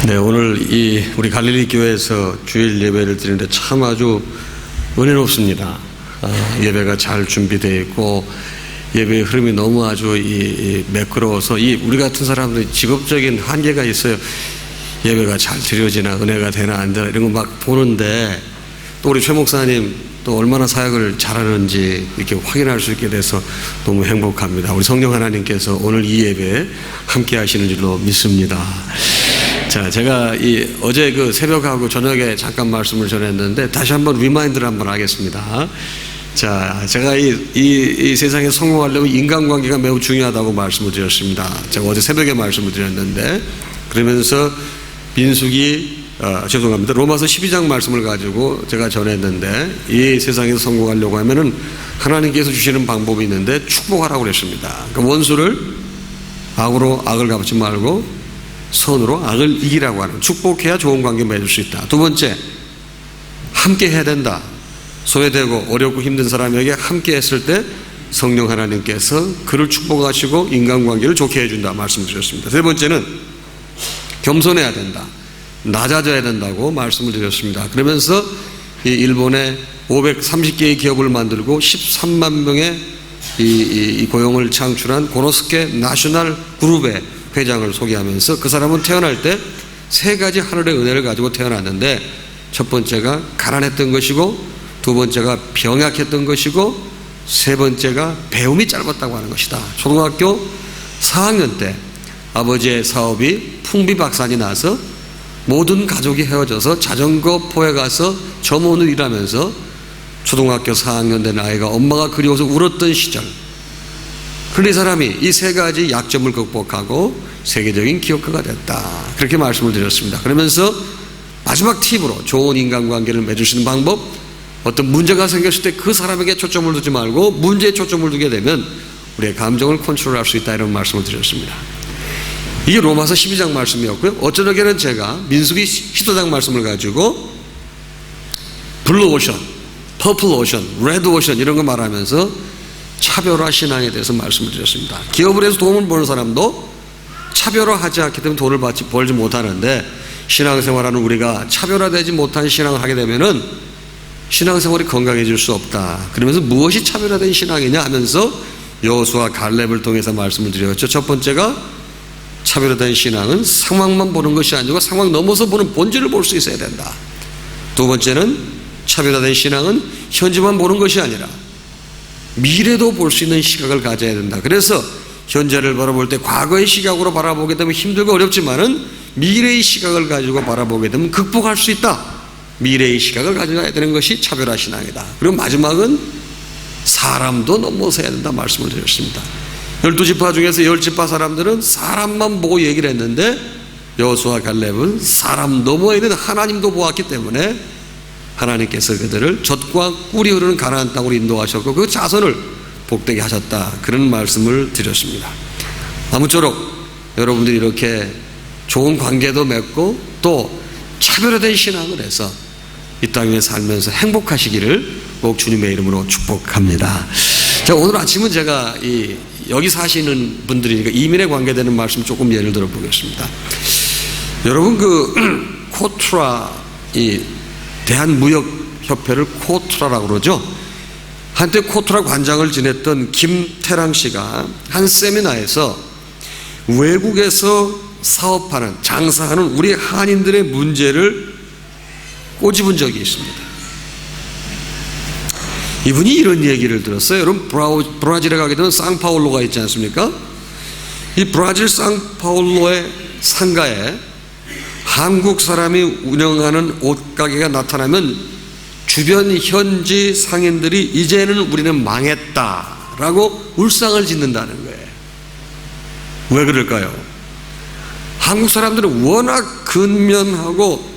네, 오늘 우리 갈릴리 교회에서 주일 예배를 드리는데 참 아주 은혜롭습니다. 예배가 잘 준비되어 있고 예배의 흐름이 너무 아주 매끄러워서 우리 같은 사람들이 직업적인 한계가 있어요. 예배가 잘 드려지나 은혜가 되나 안 되나 이런 거 막 보는데 또 우리 최 목사님 또 얼마나 사역을 잘하는지 이렇게 확인할 수 있게 돼서 너무 행복합니다. 우리 성령 하나님께서 오늘 이 예배에 함께 하시는 줄로 믿습니다. 자, 제가 어제 그 새벽하고 저녁에 잠깐 말씀을 전했는데 다시 한번 리마인드를 한번 하겠습니다. 자, 제가 이 세상에 성공하려면 인간관계가 매우 중요하다고 말씀을 드렸습니다. 제가 어제 새벽에 말씀을 드렸는데 그러면서 로마서 12장 말씀을 가지고 제가 전했는데 이 세상에서 성공하려고 하면은 하나님께서 주시는 방법이 있는데 축복하라고 그랬습니다. 그러니까 원수를 악으로 악을 갚지 말고 선으로 악을 이기라고 하는, 축복해야 좋은 관계 맺을 수 있다. 두 번째, 함께 해야 된다. 소외되고 어렵고 힘든 사람에게 함께 했을 때 성령 하나님께서 그를 축복하시고 인간관계를 좋게 해준다 말씀드렸습니다. 세 번째는 겸손해야 된다. 낮아져야 된다고 말씀을 드렸습니다. 그러면서 이 일본에 530개의 기업을 만들고 13만 명의 이 고용을 창출한 고노스케 나셔널 그룹의 회장을 소개하면서 그 사람은 태어날 때 세 가지 하늘의 은혜를 가지고 태어났는데 첫 번째가 가난했던 것이고 두 번째가 병약했던 것이고 세 번째가 배움이 짧았다고 하는 것이다. 초등학교 4학년 때 아버지의 사업이 풍비박산이 나서 모든 가족이 헤어져서 자전거 포에 가서 점원을 일하면서 초등학교 4학년 된 아이가 엄마가 그리워서 울었던 시절, 그런데 이 사람이 이 세 가지 약점을 극복하고 세계적인 기업가가 됐다. 그렇게 말씀을 드렸습니다. 그러면서 마지막 팁으로 좋은 인간관계를 맺을 수 있는 방법, 어떤 문제가 생겼을 때 그 사람에게 초점을 두지 말고 문제에 초점을 두게 되면 우리의 감정을 컨트롤할 수 있다, 이런 말씀을 드렸습니다. 이게 로마서 12장 말씀이었고요. 어쩌다게는 제가 민수기 14장 말씀을 가지고 블루 오션, 퍼플 오션, 레드 오션 이런 거 말하면서 차별화 신앙에 대해서 말씀을 드렸습니다. 기업을 해서 돈을 버는 사람도 차별화하지 않기 때문에 돈을 벌지 못하는데 신앙생활하는 우리가 차별화되지 못한 신앙을 하게 되면은 신앙생활이 건강해질 수 없다. 그러면서 무엇이 차별화된 신앙이냐 하면서 여호수아 갈렙을 통해서 말씀을 드렸죠. 첫 번째가 차별화된 신앙은 상황만 보는 것이 아니고 상황 넘어서 보는 본질을 볼 수 있어야 된다. 두 번째는 차별화된 신앙은 현재만 보는 것이 아니라 미래도 볼 수 있는 시각을 가져야 된다. 그래서 현재를 바라볼 때 과거의 시각으로 바라보게 되면 힘들고 어렵지만은 미래의 시각을 가지고 바라보게 되면 극복할 수 있다. 미래의 시각을 가져야 되는 것이 차별화 신앙이다. 그리고 마지막은 사람도 넘어서야 된다 말씀을 드렸습니다. 12지파 중에서 10지파 사람들은 사람만 보고 얘기를 했는데 여호수아 갈렙은 사람 넘어야 되는 하나님도 보았기 때문에 하나님께서 그들을 젖과 꿀이 흐르는 가나안 땅으로 인도하셨고 그 자손을 복되게 하셨다, 그런 말씀을 드렸습니다. 아무쪼록 여러분들이 이렇게 좋은 관계도 맺고 또 차별화된 신앙을 해서 이 땅에 살면서 행복하시기를 꼭 주님의 이름으로 축복합니다. 자, 오늘 아침은 제가 여기 사시는 분들이니까 이민에 관계되는 말씀 조금 예를 들어 보겠습니다. 여러분 코트라, 대한무역협회를 코트라라고 그러죠. 한때 코트라 관장을 지냈던 김태랑 씨가 한 세미나에서 외국에서 사업하는, 장사하는 우리 한인들의 문제를 꼬집은 적이 있습니다. 이분이 이런 얘기를 들었어요. 여러분, 브라질에 가게 되면 상파울로가 있지 않습니까? 이 브라질 상파울로의 상가에 한국 사람이 운영하는 옷가게가 나타나면 주변 현지 상인들이 이제는 우리는 망했다라고 울상을 짓는다는 거예요. 왜 그럴까요? 한국 사람들은 워낙 근면하고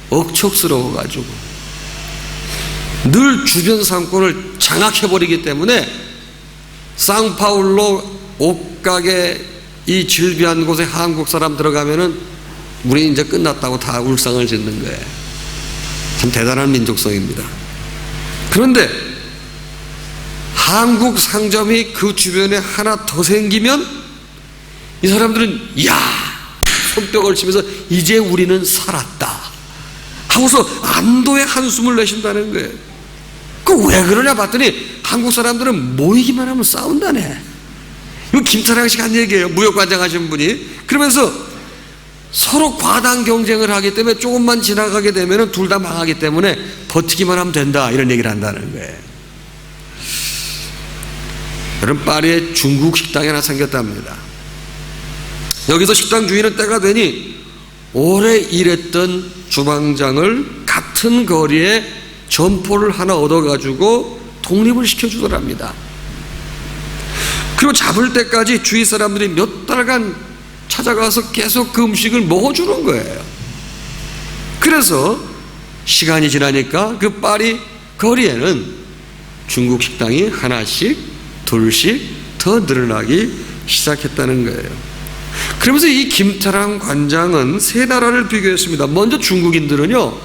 억척스러워가지고 늘 주변 상권을 장악해버리기 때문에 상파울로 옷가게 이 질비한 곳에 한국 사람 들어가면은 우리 이제 끝났다고 다 울상을 짓는 거예요. 참 대단한 민족성입니다. 그런데 한국 상점이 그 주변에 하나 더 생기면 이 사람들은 야 손뼉을 치면서 이제 우리는 살았다 하고서 안도의 한숨을 내쉰다는 거예요. 그 왜 그러냐 봤더니 한국 사람들은 모이기만 하면 싸운다네. 이거 김타랑 씨가 한 얘기예요. 무역관장 하신 분이. 그러면서 서로 과당 경쟁을 하기 때문에 조금만 지나가게 되면 둘 다 망하기 때문에 버티기만 하면 된다, 이런 얘기를 한다는 거예요. 여러분, 파리에 중국 식당이 하나 생겼답니다. 여기서 식당 주인은 때가 되니 오래 일했던 주방장을 같은 거리에 점포를 하나 얻어가지고 독립을 시켜주더랍니다. 그리고 잡을 때까지 주위 사람들이 몇 달간 찾아가서 계속 그 음식을 먹어주는 거예요. 그래서 시간이 지나니까 그 파리 거리에는 중국 식당이 하나씩 둘씩 더 늘어나기 시작했다는 거예요. 그러면서 이 김타랑 관장은 세 나라를 비교했습니다. 먼저 중국인들은요,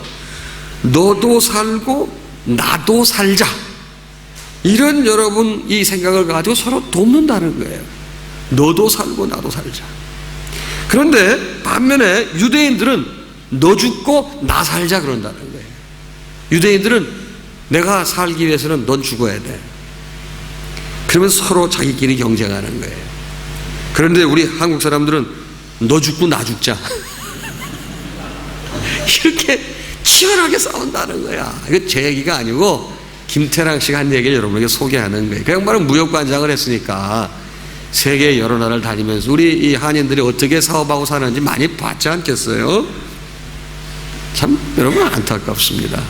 너도 살고 나도 살자, 이런 여러분 이 생각을 가지고 서로 돕는다는 거예요. 너도 살고 나도 살자. 그런데 반면에 유대인들은 너 죽고 나 살자 그런다는 거예요. 유대인들은 내가 살기 위해서는 넌 죽어야 돼. 그러면서 서로 자기끼리 경쟁하는 거예요. 그런데 우리 한국 사람들은 너 죽고 나 죽자 이렇게 치열하게 싸운다는 거야. 이거 제 얘기가 아니고 김태랑 씨가 한 얘기를 여러분에게 소개하는 거예요. 그 양반은 무역관장을 했으니까 세계 여러 나라를 다니면서 우리 이 한인들이 어떻게 사업하고 사는지 많이 봤지 않겠어요? 참 여러분 안타깝습니다.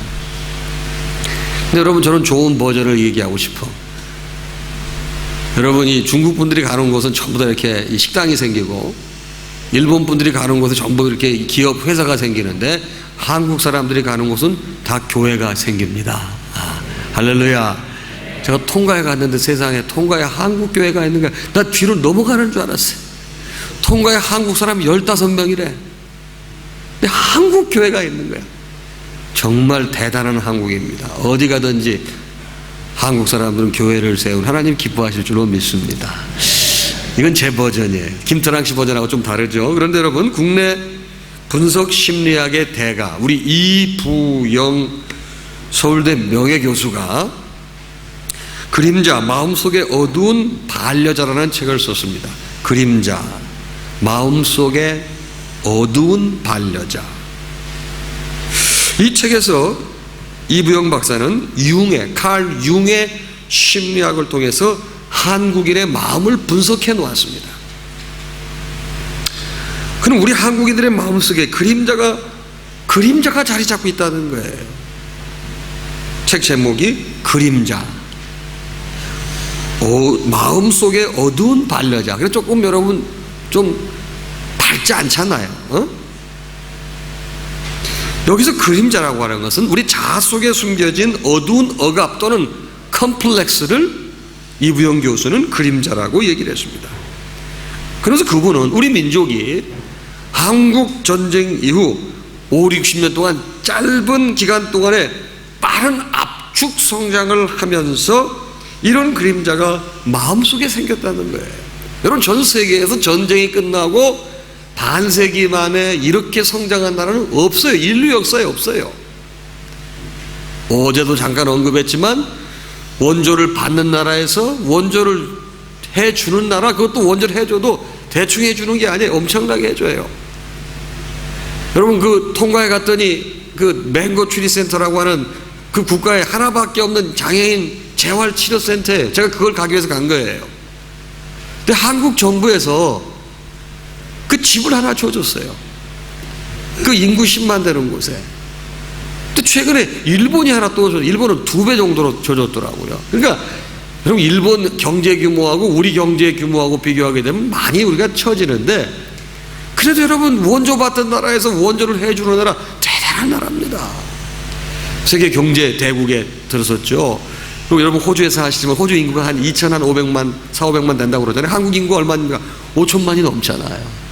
근데 여러분, 저는 좋은 버전을 얘기하고 싶어. 여러분이 중국 분들이 가는 곳은 전부 다 이렇게 식당이 생기고, 일본 분들이 가는 곳은 전부 이렇게 기업 회사가 생기는데, 한국 사람들이 가는 곳은 다 교회가 생깁니다. 할렐루야. 제가 통가에 갔는데 세상에 통가에 한국 교회가 있는 거야. 나 뒤로 넘어가는 줄 알았어요. 통가에 한국 사람이 15명이래. 근데 한국 교회가 있는 거야. 정말 대단한 한국입니다. 어디 가든지 한국 사람들은 교회를 세운 하나님 기뻐하실 줄로 믿습니다. 이건 제 버전이에요. 김태랑 씨 버전하고 좀 다르죠. 그런데 여러분, 국내 분석 심리학의 대가 우리 이부영 서울대 명예교수가 그림자, 마음속의 어두운 반려자라는 책을 썼습니다. 그림자, 마음속의 어두운 반려자. 이 책에서 이부영 박사는 칼 융의 심리학을 통해서 한국인의 마음을 분석해 놓았습니다. 그럼 우리 한국인들의 마음속에 그림자가 자리 잡고 있다는 거예요. 책 제목이 그림자, 마음속의 어두운 반려자. 그래서 조금 여러분 좀 밝지 않잖아요. 여기서 그림자라고 하는 것은 우리 자아 속에 숨겨진 어두운 억압 또는 컴플렉스를 이부영 교수는 그림자라고 얘기를 했습니다. 그래서 그분은 우리 민족이 한국 전쟁 이후 5, 60년 동안 짧은 기간 동안에 빠른 압축 성장을 하면서 이런 그림자가 마음속에 생겼다는 거예요. 여러분, 전 세계에서 전쟁이 끝나고 반세기 만에 이렇게 성장한 나라는 없어요. 인류 역사에 없어요. 어제도 잠깐 언급했지만 원조를 받는 나라에서 원조를 해주는 나라, 그것도 원조를 해줘도 대충 해주는 게 아니에요. 엄청나게 해줘요. 여러분, 그 통가에 갔더니 그 맹고 추리센터라고 하는 그 국가에 하나밖에 없는 장애인 재활치료센터에 제가 그걸 가기 위해서 간 거예요. 근데 한국 정부에서 그 집을 하나 줘줬어요. 그 인구 10만 되는 곳에. 근데 최근에 일본이 하나 또 줘. 일본은 2배 정도로 줘줬더라고요. 그러니까 여러분, 일본 경제 규모하고 우리 경제 규모하고 비교하게 되면 많이 우리가 처지는데, 그래도 여러분, 원조 받던 나라에서 원조를 해주는 나라 대단한 나라입니다. 세계 경제 대국에 들어섰죠. 그리고 여러분, 호주에서 하시지만 호주 인구가 한 2,500만, 4,500만 된다고 그러잖아요. 한국 인구 얼마입니까? 5천만이 넘잖아요.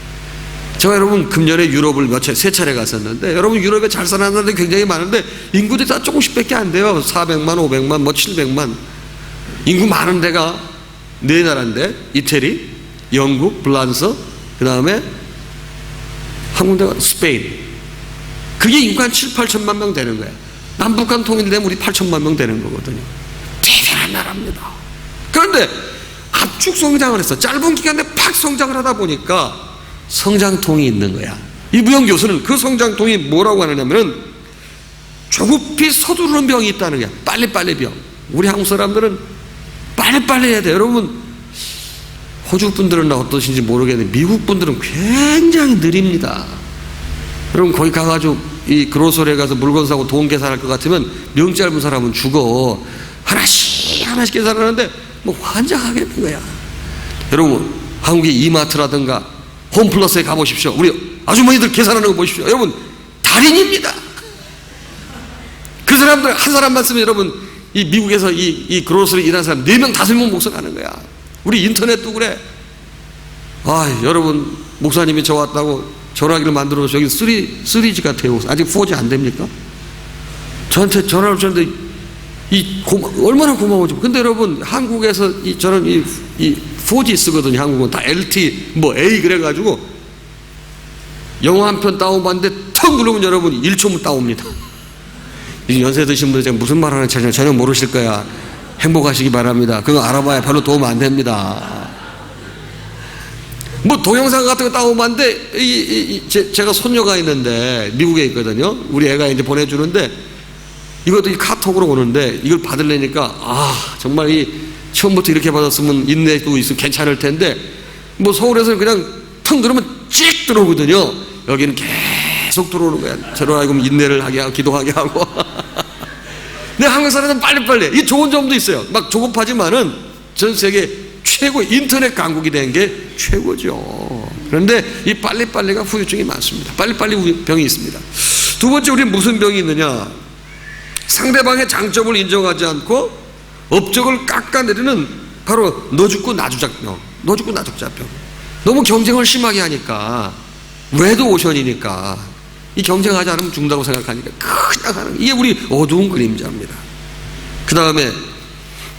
제가 여러분 금년에 유럽을 세 차례 갔었는데, 여러분 유럽에 잘 사는 나라들이 굉장히 많은데 인구들이 다 조금씩밖에 안 돼요. 400만, 500만, 700만. 인구 많은 데가 네 나라인데, 이태리, 영국, 프랑스, 그 다음에 한 군데가 스페인. 그게 인구 한 7, 8천만 명 되는 거야. 남북한 통일되면 우리 8천만 명 되는 거거든요. 대단한 나라입니다. 그런데 압축 성장을 했어. 짧은 기간에 팍 성장을 하다 보니까 성장통이 있는 거야. 이 무영 교수는 그 성장통이 뭐라고 하느냐면은 조급히 서두르는 병이 있다는 거야. 빨리빨리 병. 우리 한국 사람들은 빨리빨리 해야 돼. 여러분, 호주 분들은 어떠신지 모르겠는데 미국 분들은 굉장히 느립니다. 여러분, 거기 가가지고 이 그로서리에 가서 물건 사고 돈 계산할 것 같으면 명 짧은 사람은 죽어. 하나씩 계산하는데 뭐 환장하겠는 거야. 여러분, 한국의 이마트라든가 홈플러스에 가보십시오. 우리 아주머니들 계산하는 거 보십시오. 여러분, 달인입니다. 그 사람들 한 사람만 쓰면 여러분, 이 미국에서 이 그로서리 일하는 사람 4명 5명 목사 가는 거야. 우리 인터넷도 그래. 아, 여러분, 목사님이 저 왔다고 전화기를 만들어서 여기 3G가 되고 아직 4G 안 됩니까? 저한테 전화를 주는데 얼마나 고마워지. 근데 여러분, 한국에서 저는 이 4G 쓰거든요. 한국은 다 LT A 그래가지고 영화 한 편 다운받는데 턱 누르면 여러분 1초면 다운입니다. 연세 드신 분들 제가 무슨 말 하는지 전혀 모르실 거야. 행복하시기 바랍니다. 그거 알아봐야 별로 도움 안 됩니다. 뭐 동영상 같은 거 다운받는데 제가 손녀가 있는데 미국에 있거든요. 우리 애가 이제 보내주는데 이것도 이 카톡으로 오는데 이걸 받으려니까 정말 처음부터 이렇게 받았으면 인내도 있으면 괜찮을 텐데 뭐 서울에서는 그냥 턱 누르면 찍 들어오거든요. 여기는 계속 들어오는 거야. 저로 알고 인내를 하게 하고 기도하게 하고. 근데 한국 사람은 빨리빨리. 이 좋은 점도 있어요. 막 조급하지만은 전 세계 최고 인터넷 강국이 된 게 최고죠. 그런데 이 빨리빨리가 후유증이 많습니다. 빨리빨리 병이 있습니다. 두 번째, 우리 무슨 병이 있느냐? 상대방의 장점을 인정하지 않고 업적을 깎아내리는 바로 너 죽고 나 죽자병. 너 죽고 나 죽자병. 너무 경쟁을 심하게 하니까, 외도 오션이니까 이 경쟁하지 않으면 죽는다고 생각하니까 그냥 하는, 이게 우리 어두운 그림자입니다. 그 다음에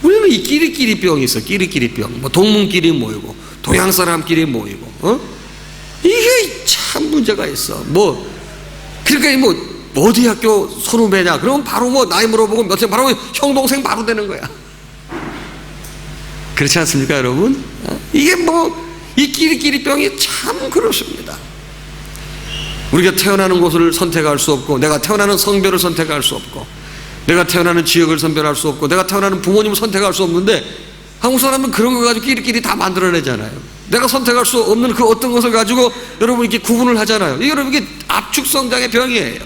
우리는 이 끼리끼리 병이 있어. 끼리끼리 병. 뭐 동문끼리 모이고 동양 사람끼리 모이고 이게 참 문제가 있어. 그러니까 어디 학교 선후배냐 그러면 바로 나이 물어보고 몇 살 바로 형 동생 바로 되는 거야. 그렇지 않습니까, 여러분? 이게 이 끼리끼리 병이 참 그렇습니다. 우리가 태어나는 곳을 선택할 수 없고, 내가 태어나는 성별을 선택할 수 없고, 내가 태어나는 지역을 선별할 수 없고, 내가 태어나는 부모님을 선택할 수 없는데 한국 사람은 그런 거 가지고 끼리끼리 다 만들어내잖아요. 내가 선택할 수 없는 그 어떤 것을 가지고 여러분 이렇게 구분을 하잖아요. 이게 여러분 이게 압축성장의 병이에요.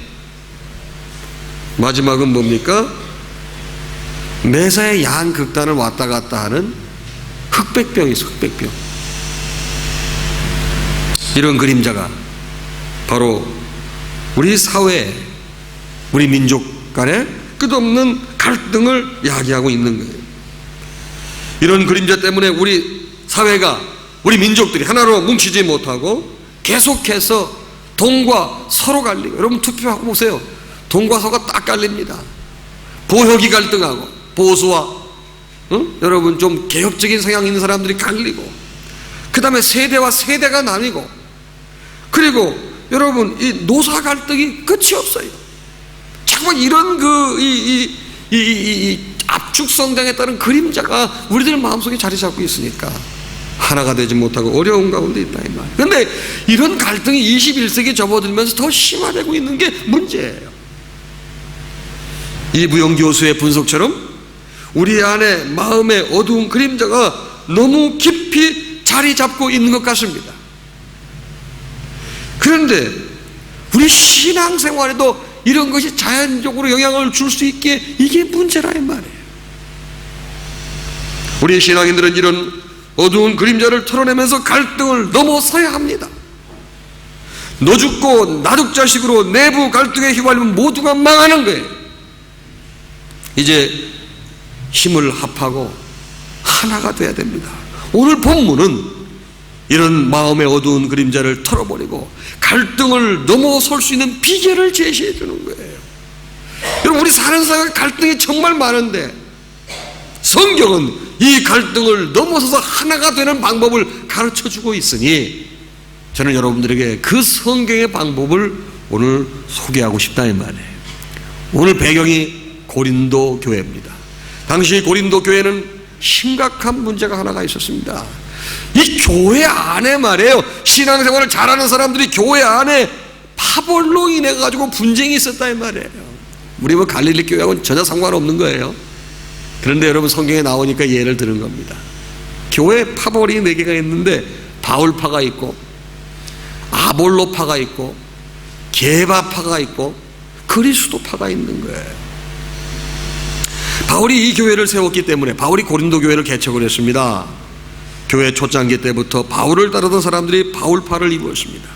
마지막은 뭡니까? 매사에 양극단을 왔다 갔다 하는 흑백병이 있어. 흑백병. 이런 그림자가 바로 우리 사회, 우리 민족 간의 끝없는 갈등을 야기하고 있는 거예요. 이런 그림자 때문에 우리 사회가, 우리 민족들이 하나로 뭉치지 못하고 계속해서 동과 서로 갈리고, 여러분 투표하고 보세요. 동과 서가 딱 갈립니다. 보혁이 갈등하고, 보수와 여러분 좀 개혁적인 성향 있는 사람들이 갈리고, 그 다음에 세대와 세대가 나뉘고, 그리고 여러분 이 노사 갈등이 끝이 없어요. 자꾸 이런 이 압축성장에 따른 그림자가 우리들 마음속에 자리 잡고 있으니까 하나가 되지 못하고 어려운 가운데 있다 이 말이에요. 그런데 이런 갈등이 21세기에 접어들면서 더 심화되고 있는 게 문제예요. 이 무영 교수의 분석처럼 우리 안에 마음의 어두운 그림자가 너무 깊이 자리 잡고 있는 것 같습니다. 그런데 우리 신앙생활에도 이런 것이 자연적으로 영향을 줄 수 있게, 이게 문제라 이 말이에요. 우리 신앙인들은 이런 어두운 그림자를 털어내면서 갈등을 넘어서야 합니다. 너 죽고 나 죽자식으로 내부 갈등에 휘말리면 모두가 망하는 거예요. 이제 힘을 합하고 하나가 돼야 됩니다. 오늘 본문은 이런 마음의 어두운 그림자를 털어버리고 갈등을 넘어설 수 있는 비결을 제시해 주는 거예요. 여러분, 우리 사는 사회에 갈등이 정말 많은데 성경은 이 갈등을 넘어서서 하나가 되는 방법을 가르쳐 주고 있으니 저는 여러분들에게 그 성경의 방법을 오늘 소개하고 싶다 이 말이에요. 오늘 배경이 고린도 교회입니다. 당시 고린도 교회는 심각한 문제가 하나가 있었습니다. 이 교회 안에 말이에요, 신앙생활을 잘하는 사람들이 교회 안에 파벌로 인해 가지고 분쟁이 있었다 이 말이에요. 우리 뭐 갈릴리 교회하고는 전혀 상관없는 거예요. 그런데 여러분 성경에 나오니까 예를 드는 겁니다. 교회 파벌이 4개가 있는데 바울파가 있고 아볼로파가 있고 게바파가 있고 그리스도파가 있는 거예요. 바울이 이 교회를 세웠기 때문에 바울이 고린도 교회를 개척을 했습니다. 교회 초창기 때부터 바울을 따르던 사람들이 바울파를 이루었습니다.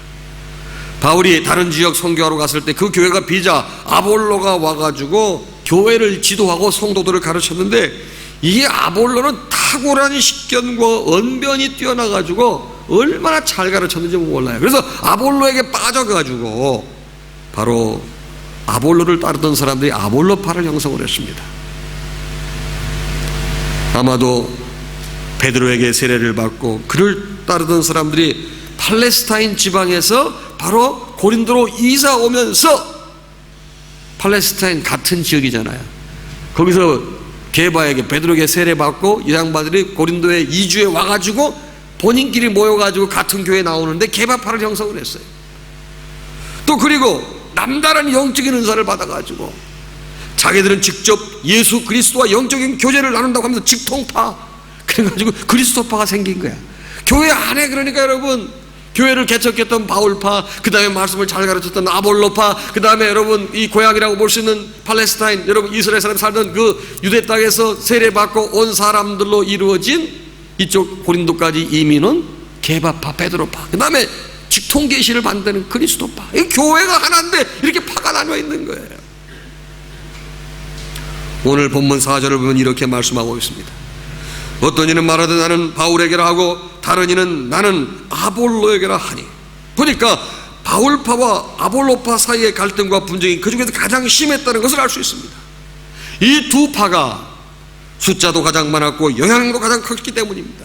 바울이 다른 지역 선교하러 갔을 때 그 교회가 비자 아볼로가 와가지고 교회를 지도하고 성도들을 가르쳤는데, 이 아볼로는 탁월한 식견과 언변이 뛰어나가지고 얼마나 잘 가르쳤는지 몰라요. 그래서 아볼로에게 빠져가지고 바로 아볼로를 따르던 사람들이 아볼로파를 형성을 했습니다. 아마도 베드로에게 세례를 받고 그를 따르던 사람들이 팔레스타인 지방에서 바로 고린도로 이사 오면서, 팔레스타인 같은 지역이잖아요. 거기서 게바에게 베드로에게 세례 받고 이 양반들이 고린도에 이주해 와가지고 본인끼리 모여가지고 같은 교회에 나오는데 게바파를 형성을 했어요. 또 그리고 남다른 영적인 은사를 받아가지고 자기들은 직접 예수 그리스도와 영적인 교제를 나눈다고 하면서 직통파, 그래가지고 그리스도파가 생긴 거야. 교회 안에. 그러니까 여러분, 교회를 개척했던 바울파, 그 다음에 말씀을 잘 가르쳤던 아볼로파, 그 다음에 여러분 이 고향이라고 볼 수 있는 팔레스타인, 여러분 이스라엘 사람이 살던 그 유대 땅에서 세례받고 온 사람들로 이루어진 이쪽 고린도까지 이민은 게바파, 베드로파, 그 다음에 직통계시를 만드는 그리스도파. 이 교회가 하나인데 이렇게 파가 나뉘어 있는 거예요. 오늘 본문 4절을 보면 이렇게 말씀하고 있습니다. 어떤 이는 말하되 나는 바울에게라 하고 다른 이는 나는 아볼로에게라 하니. 보니까 바울파와 아볼로파 사이의 갈등과 분쟁이 그 중에서 가장 심했다는 것을 알 수 있습니다. 이 두 파가 숫자도 가장 많았고 영향도 가장 컸기 때문입니다.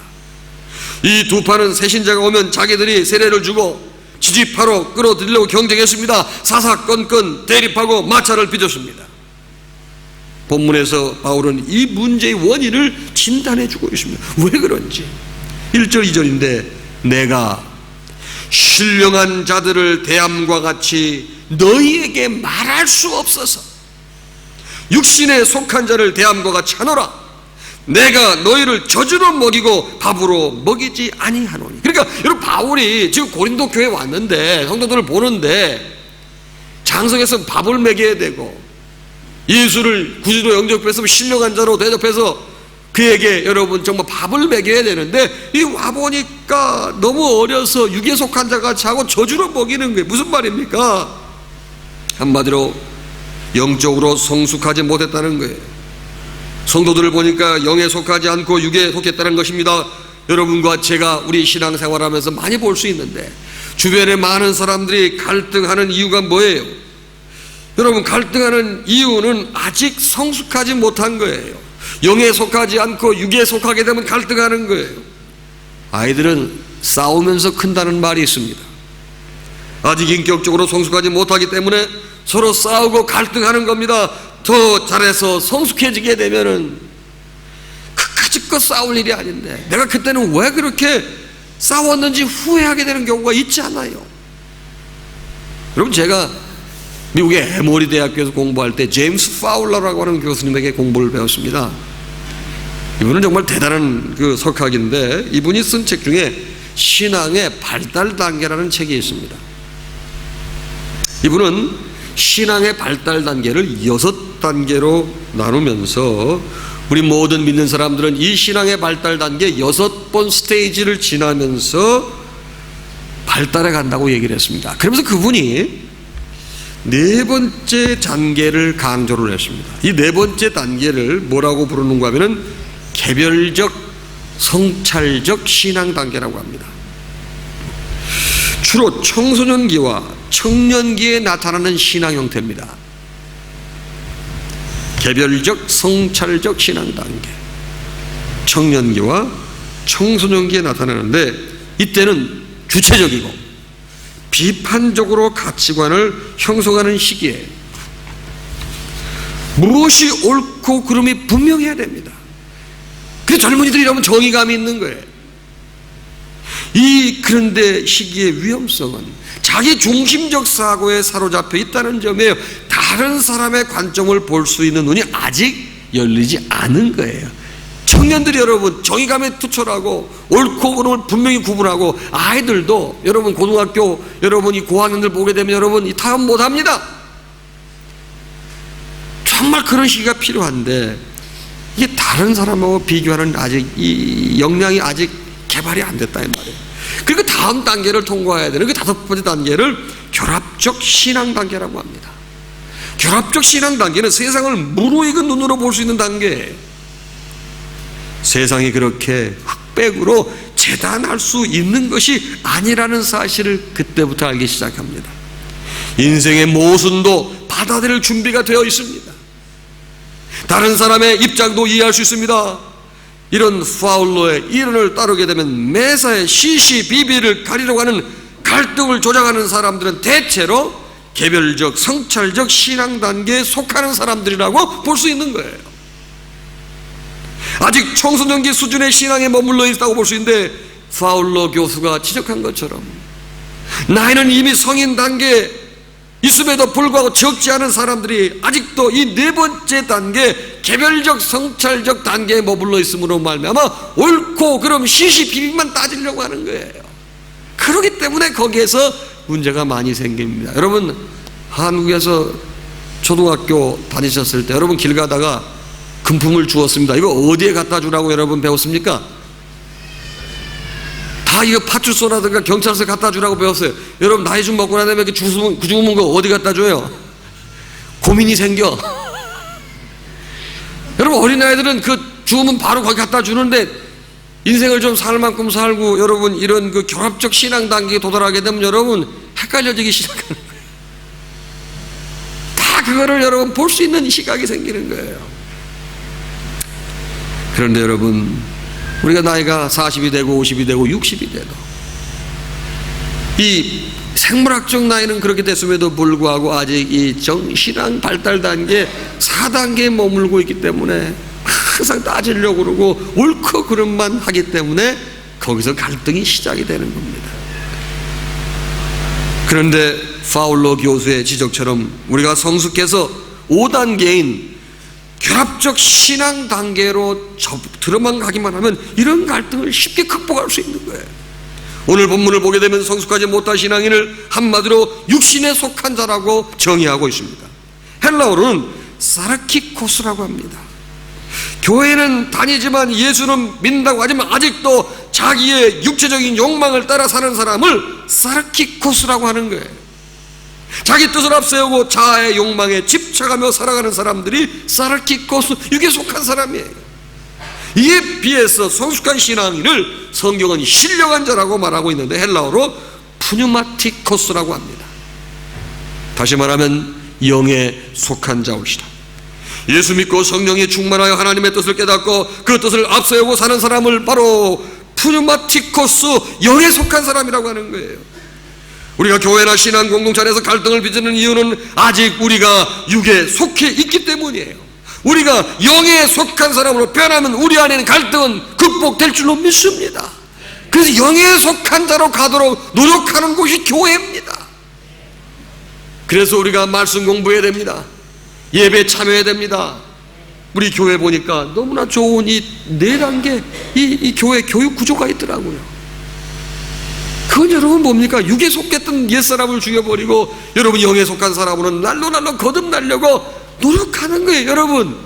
이 두 파는 새신자가 오면 자기들이 세례를 주고 지지파로 끌어들이려고 경쟁했습니다. 사사건건 대립하고 마찰을 빚었습니다. 본문에서 바울은 이 문제의 원인을 진단해 주고 있습니다. 왜 그런지. 1절 2절인데 내가 신령한 자들을 대함과 같이 너희에게 말할 수 없어서 육신에 속한 자를 대함과 같이 하노라. 내가 너희를 젖으로 먹이고 밥으로 먹이지 아니하노니. 그러니까 여러분, 바울이 지금 고린도 교회에 왔는데 성도들을 보는데 장성에서 밥을 먹여야 되고 예수를 구주로 영접해서 신령한 자로 대접해서 그에게 여러분 정말 밥을 먹여야 되는데, 이 와보니까 너무 어려서 육에 속한 자같이 하고 저주로 먹이는 거예요. 무슨 말입니까? 한마디로 영적으로 성숙하지 못했다는 거예요. 성도들을 보니까 영에 속하지 않고 육에 속했다는 것입니다. 여러분과 제가 우리 신앙생활하면서 많이 볼 수 있는데, 주변에 많은 사람들이 갈등하는 이유가 뭐예요? 여러분, 갈등하는 이유는 아직 성숙하지 못한 거예요. 영에 속하지 않고 육에 속하게 되면 갈등하는 거예요. 아이들은 싸우면서 큰다는 말이 있습니다. 아직 인격적으로 성숙하지 못하기 때문에 서로 싸우고 갈등하는 겁니다. 더 잘해서 성숙해지게 되면은 그까짓 거 싸울 일이 아닌데 내가 그때는 왜 그렇게 싸웠는지 후회하게 되는 경우가 있지 않아요? 여러분, 제가 미국의 에모리 대학교에서 공부할 때 제임스 파울러라고 하는 교수님에게 공부를 배웠습니다. 이분은 정말 대단한 그 석학인데, 이분이 쓴 책 중에 신앙의 발달 단계라는 책이 있습니다. 이분은 신앙의 발달 단계를 6단계로 나누면서 우리 모든 믿는 사람들은 이 신앙의 발달 단계 6번 스테이지를 지나면서 발달해 간다고 얘기를 했습니다. 그러면서 그분이 4번째 단계를 강조를 했습니다. 이 4번째 단계를 뭐라고 부르는가 하면은 개별적 성찰적 신앙 단계라고 합니다. 주로 청소년기와 청년기에 나타나는 신앙 형태입니다. 개별적 성찰적 신앙 단계, 청년기와 청소년기에 나타나는데, 이때는 주체적이고 비판적으로 가치관을 형성하는 시기에 무엇이 옳고 그름이 분명해야 됩니다. 그래서 젊은이들이 이러면 정의감이 있는 거예요. 그런데 시기의 위험성은 자기 중심적 사고에 사로잡혀 있다는 점이에요. 다른 사람의 관점을 볼 수 있는 눈이 아직 열리지 않은 거예요. 청년들이 여러분 정의감에 투철하고 옳고 그름을 분명히 구분하고, 아이들도 여러분 고등학교 여러분이 고학년들 보게 되면 여러분 이 타협 못합니다. 정말 그런 시기가 필요한데, 이게 다른 사람하고 비교하는 아직 이 역량이 아직 개발이 안 됐다 이 말이에요. 그리고 다음 단계를 통과해야 되는 그 다섯 번째 단계를 결합적 신앙 단계라고 합니다. 결합적 신앙 단계는 세상을 무르익은 눈으로 볼 수 있는 단계예요. 세상이 그렇게 흑백으로 재단할 수 있는 것이 아니라는 사실을 그때부터 알기 시작합니다. 인생의 모순도 받아들일 준비가 되어 있습니다. 다른 사람의 입장도 이해할 수 있습니다. 이런 파울로의 이론을 따르게 되면 매사에 시시비비를 가리려고 하는 갈등을 조장하는 사람들은 대체로 개별적 성찰적 신앙 단계에 속하는 사람들이라고 볼 수 있는 거예요. 아직 청소년기 수준의 신앙에 머물러 있다고 볼 수 있는데, 파울로 교수가 지적한 것처럼 나이는 이미 성인 단계에 있음에도 불구하고 적지 않은 사람들이 아직도 이 네 번째 단계 개별적 성찰적 단계에 머물러 있음으로 말미암아 옳고 그름 시시비비만 따지려고 하는 거예요. 그렇기 때문에 거기에서 문제가 많이 생깁니다. 여러분 한국에서 초등학교 다니셨을 때 여러분 길 가다가 금품을 주었습니다. 이거 어디에 갖다 주라고 여러분 배웠습니까? 다 이거 파출소라든가 경찰서에 갖다 주라고 배웠어요. 여러분 나이 좀 먹고 나면 이렇게 주문 거 어디 갖다 줘요? 고민이 생겨. 여러분 어린아이들은 그 주문 바로 거기 갖다 주는데, 인생을 좀 살 만큼 살고 여러분 이런 그 결합적 신앙 단계에 도달하게 되면 여러분 헷갈려지기 시작하는 거예요. 다 그거를 여러분 볼 수 있는 시각이 생기는 거예요. 그런데 여러분 우리가 나이가 40이 되고 50이 되고 60이 돼도 이 생물학적 나이는 그렇게 됐음에도 불구하고 아직 이 정신앙 발달 단계 4단계에 머물고 있기 때문에 항상 따지려고 그러고 옳고 그름만 하기 때문에 거기서 갈등이 시작이 되는 겁니다. 그런데 파울로 교수의 지적처럼 우리가 성숙해서 5단계인 결합적 신앙 단계로 들어만 가기만 하면 이런 갈등을 쉽게 극복할 수 있는 거예요. 오늘 본문을 보게 되면 성숙하지 못한 신앙인을 한마디로 육신에 속한 자라고 정의하고 있습니다. 헬라어로는 사르키코스라고 합니다. 교회는 다니지만 예수는 믿는다고 하지만 아직도 자기의 육체적인 욕망을 따라 사는 사람을 사르키코스라고 하는 거예요. 자기 뜻을 앞세우고 자아의 욕망에 집착하며 살아가는 사람들이 사르키코스, 육에 속한 사람이에요. 이에 비해서 성숙한 신앙인을 성경은 신령한 자라고 말하고 있는데 헬라어로 푸뉴마티코스라고 합니다. 다시 말하면 영에 속한 자올시다. 예수 믿고 성령에 충만하여 하나님의 뜻을 깨닫고 그 뜻을 앞세우고 사는 사람을 바로 푸뉴마티코스, 영에 속한 사람이라고 하는 거예요. 우리가 교회나 신앙 공동체 안에서 갈등을 빚는 이유는 아직 우리가 육에 속해 있기 때문이에요. 우리가 영에 속한 사람으로 변하면 우리 안에는 갈등은 극복될 줄로 믿습니다. 그래서 영에 속한 자로 가도록 노력하는 곳이 교회입니다. 그래서 우리가 말씀 공부해야 됩니다. 예배 참여해야 됩니다. 우리 교회 보니까 너무나 좋은 이 4단계 이 교회 교육 구조가 있더라고요. 그건 여러분 뭡니까? 육에 속했던 옛사람을 죽여버리고 여러분 영에 속한 사람으로는 날로 거듭나려고 노력하는 거예요. 여러분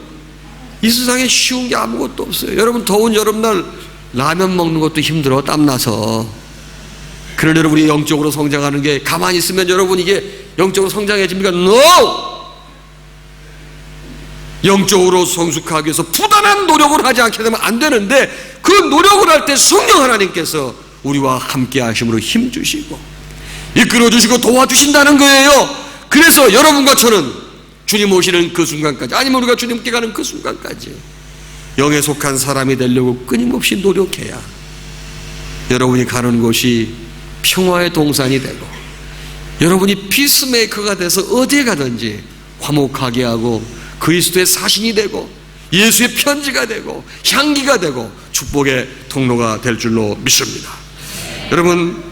이 세상에 쉬운 게 아무것도 없어요. 여러분 더운 여름날 라면 먹는 것도 힘들어, 땀나서. 그런 여러분이 영적으로 성장하는 게 가만히 있으면 여러분 이게 영적으로 성장해집니까? NO! 영적으로 성숙하기 위해서 부단한 노력을 하지 않게 되면 안 되는데, 그 노력을 할 때 성령 하나님께서 우리와 함께 하심으로 힘주시고 이끌어주시고 도와주신다는 거예요. 그래서 여러분과 저는 주님 오시는 그 순간까지, 아니면 우리가 주님께 가는 그 순간까지 영에 속한 사람이 되려고 끊임없이 노력해야 여러분이 가는 곳이 평화의 동산이 되고 여러분이 피스메이커가 돼서 어디에 가든지 화목하게 하고 그리스도의 사신이 되고 예수의 편지가 되고 향기가 되고 축복의 통로가 될 줄로 믿습니다. 여러분,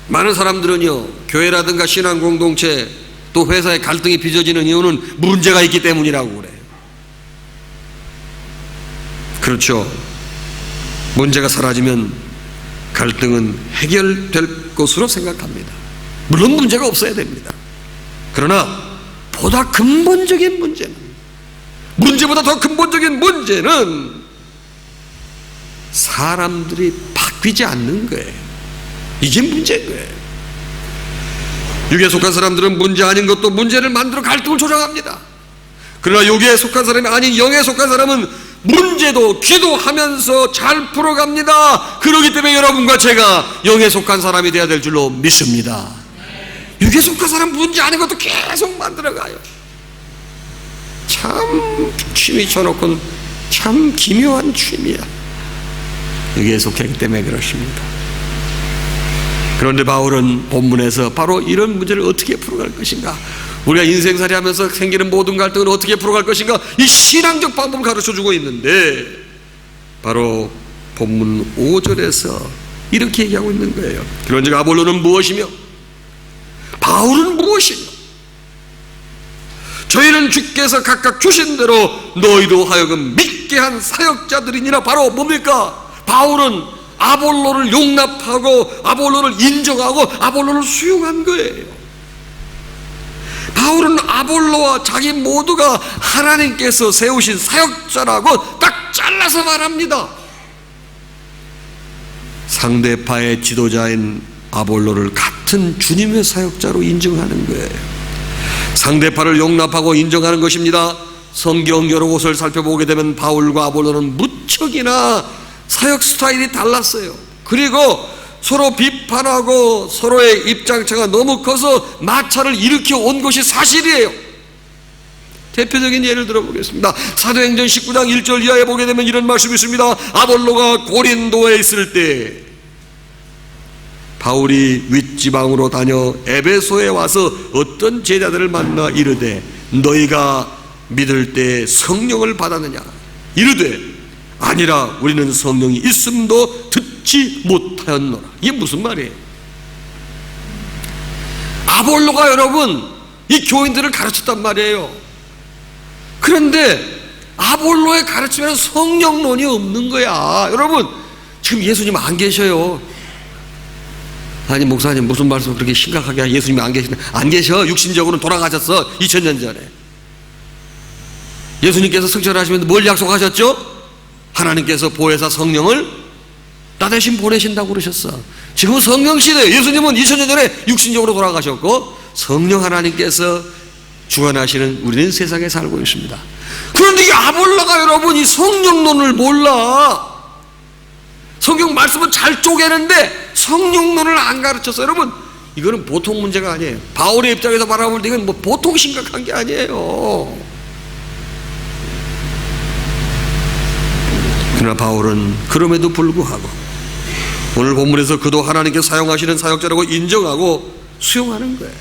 많은 사람들은요, 교회라든가 신앙 공동체 또 회사의 갈등이 빚어지는 이유는 문제가 있기 때문이라고 그래요. 그렇죠. 문제가 사라지면 갈등은 해결될 것으로 생각합니다. 물론 문제가 없어야 됩니다. 그러나 보다 근본적인 문제는, 문제보다 더 근본적인 문제는 사람들이 바뀌지 않는 거예요. 이게 문제인 거예요. 육에 속한 사람들은 문제 아닌 것도 문제를 만들어 갈등을 조장합니다. 그러나 육에 속한 사람이 아닌 영에 속한 사람은 문제도 기도하면서 잘 풀어갑니다. 그렇기 때문에 여러분과 제가 영에 속한 사람이 되어야 될 줄로 믿습니다. 육에 속한 사람 문제 아닌 것도 계속 만들어가요. 참 취미 쳐놓고는 참 기묘한 취미야. 육에 속했기 때문에 그렇습니다. 그런데 바울은 본문에서 바로 이런 문제를 어떻게 풀어갈 것인가, 우리가 인생살이 하면서 생기는 모든 갈등을 어떻게 풀어갈 것인가, 이 신앙적 방법을 가르쳐주고 있는데 바로 본문 5절에서 이렇게 얘기하고 있는 거예요. 그런즉 아볼로는 무엇이며 바울은 무엇이며 저희는 주께서 각각 주신 대로 너희로 하여금 믿게 한 사역자들이니라. 바로 뭡니까? 바울은 아볼로를 용납하고 아볼로를 인정하고 아볼로를 수용한 거예요. 바울은 아볼로와 자기 모두가 하나님께서 세우신 사역자라고 딱 잘라서 말합니다. 상대파의 지도자인 아볼로를 같은 주님의 사역자로 인정하는 거예요. 상대파를 용납하고 인정하는 것입니다. 성경 여러 곳을 살펴보게 되면 바울과 아볼로는 무척이나 사역 스타일이 달랐어요. 그리고 서로 비판하고 서로의 입장차가 너무 커서 마찰을 일으켜 온 것이 사실이에요. 대표적인 예를 들어보겠습니다. 사도행전 19장 1절 이하에 보게 되면 이런 말씀이 있습니다. 아볼로가 고린도에 있을 때 바울이 윗지방으로 다녀 에베소에 와서 어떤 제자들을 만나 이르되 너희가 믿을 때 성령을 받았느냐? 이르되 아니라 우리는 성령이 있음도 듣지 못하였노라. 이게 무슨 말이에요? 아볼로가 여러분 이 교인들을 가르쳤단 말이에요. 그런데 아볼로의 가르침에는 성령론이 없는 거야. 여러분 지금 예수님 안 계셔요. 아니 목사님 무슨 말씀 그렇게 심각하게 하냐? 예수님이 안 계셔. 육신적으로는 돌아가셨어. 2000년 전에. 예수님께서 승천하시면서 뭘 약속하셨죠? 하나님께서 보혜사 성령을 나 대신 보내신다고 그러셨어. 지금은 성령 시대. 예수님은 2000년 전에 육신적으로 돌아가셨고 성령 하나님께서 주관하시는 우리는 세상에 살고 있습니다. 그런데 이 아볼로가 여러분 이 성령론을 몰라. 성경 말씀은 잘 쪼개는데 성령론을 안 가르쳐서 여러분 이거는 보통 문제가 아니에요. 바울의 입장에서 바라볼 때 이건 뭐 보통 심각한 게 아니에요. 그러나 바울은 그럼에도 불구하고 오늘 본문에서 그도 하나님께서 사용하시는 사역자라고 인정하고 수용하는 거예요.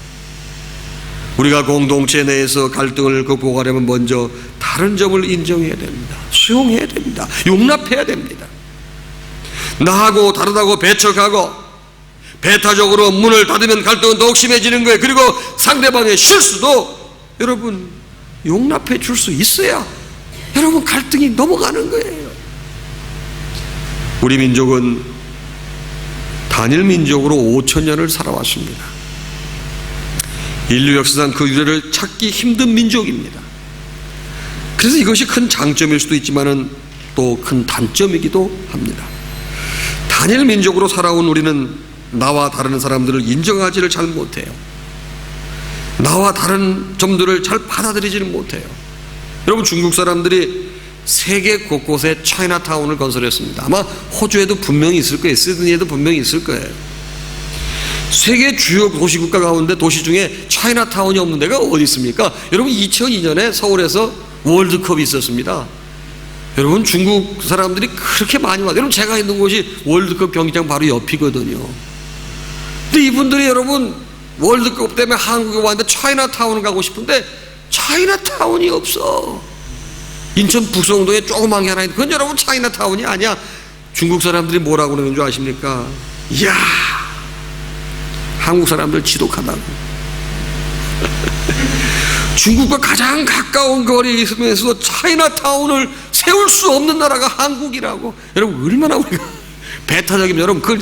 우리가 공동체 내에서 갈등을 극복하려면 먼저 다른 점을 인정해야 됩니다. 수용해야 됩니다. 용납해야 됩니다. 나하고 다르다고 배척하고 배타적으로 문을 닫으면 갈등은 더욱 심해지는 거예요. 그리고 상대방의 실수도 여러분 용납해 줄 수 있어야 여러분 갈등이 넘어가는 거예요. 우리 민족은 단일 민족으로 5000년을 살아왔습니다. 인류 역사상 그 유래를 찾기 힘든 민족입니다. 그래서 이것이 큰 장점일 수도 있지만은 또 큰 단점이기도 합니다. 단일 민족으로 살아온 우리는 나와 다른 사람들을 인정하지를 잘 못해요. 나와 다른 점들을 잘 받아들이지를 못해요. 여러분 중국 사람들이 세계 곳곳에 차이나타운을 건설했습니다. 아마 호주에도 분명히 있을 거예요. 시드니에도 분명히 있을 거예요. 세계 주요 도시국가 가운데 도시 중에 차이나타운이 없는 데가 어디 있습니까? 여러분 2002년에 서울에서 월드컵이 있었습니다. 여러분 중국 사람들이 그렇게 많이 와요. 여러분 제가 있는 곳이 월드컵 경기장 바로 옆이거든요. 근데 이분들이 여러분 월드컵 때문에 한국에 왔는데 차이나타운을 가고 싶은데 차이나타운이 없어. 인천 북성동에 조그만 게 하나 있는데 그건 여러분 차이나타운이 아니야. 중국 사람들이 뭐라고 그러는 줄 아십니까? 이야, 한국 사람들 지독하다고. 중국과 가장 가까운 거리에 있으면서 차이나타운을 세울 수 없는 나라가 한국이라고. 여러분 얼마나 우리가 배타적이면 여러분 그걸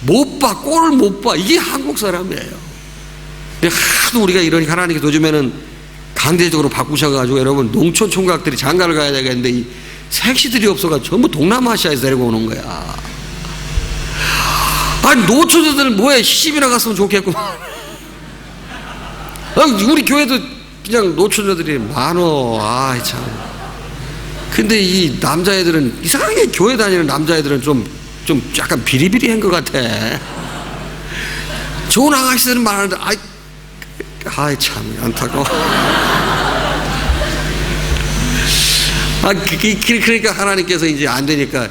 못 봐, 꼴을 못 봐. 이게 한국 사람이에요. 근데 하도 우리가 이러니까 하나님께 요즘에는 강제적으로 바꾸셔가지고 여러분 농촌 총각들이 장가를 가야 되겠는데 이 색시들이 없어가지고 전부 동남아시아에서 데리고 오는 거야. 아니 노처녀들 뭐해, 시집이나 갔으면 좋겠구만. 우리 교회도 그냥 노처녀들이 많어. 아이 참. 근데 이 남자애들은 이상하게 교회 다니는 남자애들은 좀 약간 비리비리한 것 같아. 좋은 아가씨들은 많은데 아이 참 안타까워. 그러니까 하나님께서 이제 안 되니까